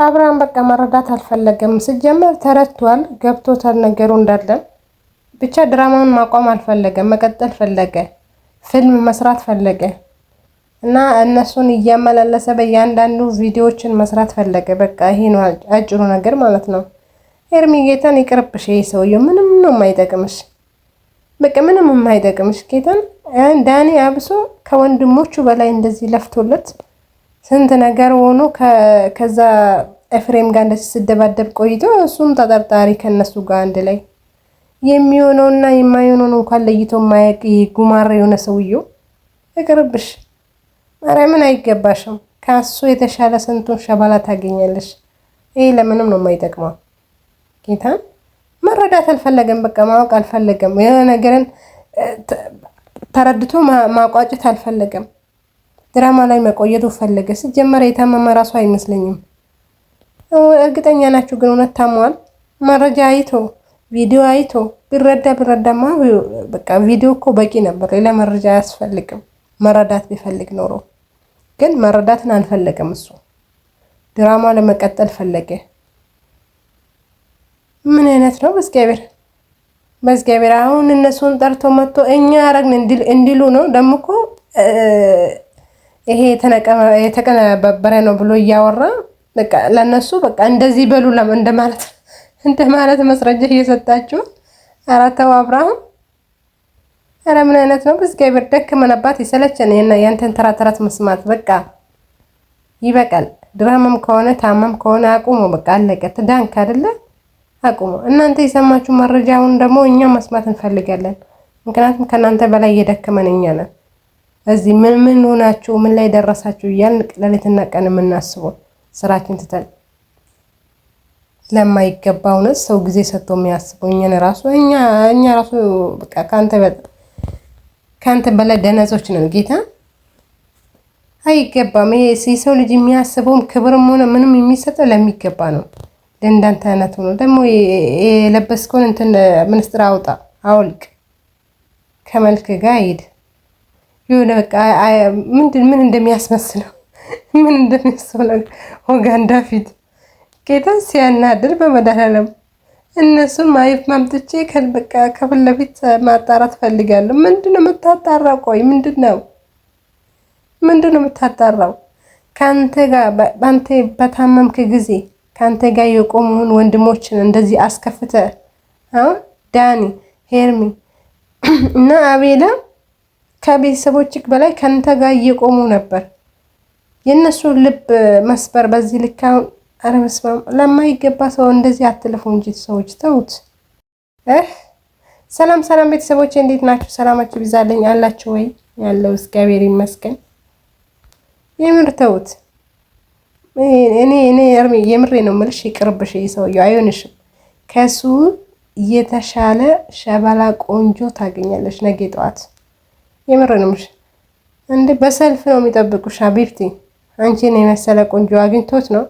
አብርሃም በቃ መረዳት አልፈለገም። ሲጀመር ተረድቷል፣ ገብቶታል ነገሩ እንዳለ። ብቻ ድራማውን ማቋም አልፈለገም፣ መቀጠል ፈለገ፣ ፊልም መስራት ፈለገ እና እነሱን እያመላለሰ በእያንዳንዱ ቪዲዮዎችን መስራት ፈለገ። በቃ ይሄ ነው አጭሩ ነገር ማለት ነው። ኤርሚ ጌታን ይቅርብሽ፣ ይሄ ሰውዬው ምንም ነው የማይጠቅምሽ። በቃ ምንም የማይጠቅምሽ ጌታን። ዳኒ አብሶ ከወንድሞቹ በላይ እንደዚህ ለፍቶለት ስንት ነገር ሆኖ ከዛ ኤፍሬም ጋር እንደዚህ ሲደባደብ ቆይቶ እሱም ተጠርጣሪ ከነሱ ጋር አንድ ላይ የሚሆነውና የማይሆነውን እንኳን ለይቶ ማያውቅ ጉማሬ የሆነ ሰውዬው ይቅርብሽ። ማርያምን አይገባሽም። ከሱ የተሻለ ስንቱን ሸባላ ታገኛለሽ። ይሄ ለምንም ነው የማይጠቅመው። ጌታን መረዳት አልፈለገም። በቃ ማወቅ አልፈለገም። የሆነ ነገርን ተረድቶ ማቋጨት አልፈለገም። ድራማ ላይ መቆየቱ ፈለገ። ሲጀመር የታመመ ራሱ አይመስለኝም። እርግጠኛ ናችሁ ግን እውነት ታሟል? መረጃ አይቶ ቪዲዮ አይቶ ቢረዳማ በቃ ቪዲዮ እኮ በቂ ነበር። ሌላ መረጃ አያስፈልግም። መረዳት ቢፈልግ ኖሮ ግን መረዳትን አልፈለገም። እሱ ድራማ ለመቀጠል ፈለገ። ምን አይነት ነው? በእግዚአብሔር አሁን እነሱን ጠርቶ መጥቶ እኛ አረግን እንዲሉ ነው። ደግሞ እኮ ይሄ የተቀነባበረ ነው ብሎ እያወራ በቃ ለነሱ በቃ እንደዚህ በሉ እንደማለት መስረጃ እየሰጣችሁ አራተው አብርሃም። ኧረ ምን አይነት ነው? በእግዚአብሔር ደከመንባት፣ ይሰለቸን ያንተን ተረት መስማት። በቃ ይበቃል። ድራማም ከሆነ ታማም ከሆነ አቁሙ። በቃ አለቀ። ትዳንክ አይደለ? አቁሙ። እናንተ የሰማችሁ መረጃውን ደግሞ እኛ መስማት እንፈልጋለን። ምክንያቱም ከእናንተ በላይ እየደከመን እኛ ነን። እዚህ ምን ሆናችሁ ምን ላይ ደረሳችሁ እያልን ሌሊትና ቀን የምናስበው ስራችን ትተን ለማይገባውነት ሰው ጊዜ ሰጥቶ የሚያስበው እኛ ራሱ በቃ ካንተ በላይ ደነዞች ነን። ጌታ አይገባም። ይሄ ሰው ልጅ የሚያስበውም ክብርም ሆነ ምንም የሚሰጠው ለሚገባ ነው። ለእንዳንተ አይነት ነው ደግሞ የለበስከውን እንትን ሚኒስትር አውልቅ፣ ከመልክ ጋር ሂድ። የሆነ በቃ ምን እንደሚያስመስለው ወጋንዳ ፊት ጌታ ሲያናድር በመድኃኒዓለም እነሱን ማየት ማምጥቼ በቃ ከፊት ለፊት ማጣራት ፈልጋለሁ። ምንድነው የምታጣራው? ቆይ ምንድነው የምታጣራው? ካንተ ጋር ባንተ በታመምክ ጊዜ ካንተ ጋር የቆሙን ወንድሞችን እንደዚህ አስከፍተ አሁን ዳኒ፣ ሄርሚ እና አቤላ ከቤተሰቦችክ በላይ ካንተ ጋር እየቆሙ ነበር። የነሱ ልብ መስበር በዚህ ልክ አሁን ኧረ በስመ አብ። ለማይገባ ሰው እንደዚህ አትልፉ እንጂ ሰዎች ተውት። ሰላም ቤተሰቦች እንዴት ናችሁ? ሰላማችሁ ይብዛልኝ አላችሁ ወይ? ያለው እግዚአብሔር ይመስገን። የምር ተውት። እኔ የምሬ ነው የምልሽ። ይቅርብሽ፣ ሰውዬው አይሆንሽም። ከሱ የተሻለ ሸበላ ቆንጆ ታገኛለሽ ነገ ጠዋት። የምር ነው የምልሽ። እንዴ በሰልፍ ነው የሚጠብቁሽ። አቢብቲ አንቺን የመሰለ ቆንጆ አግኝቶት ነው።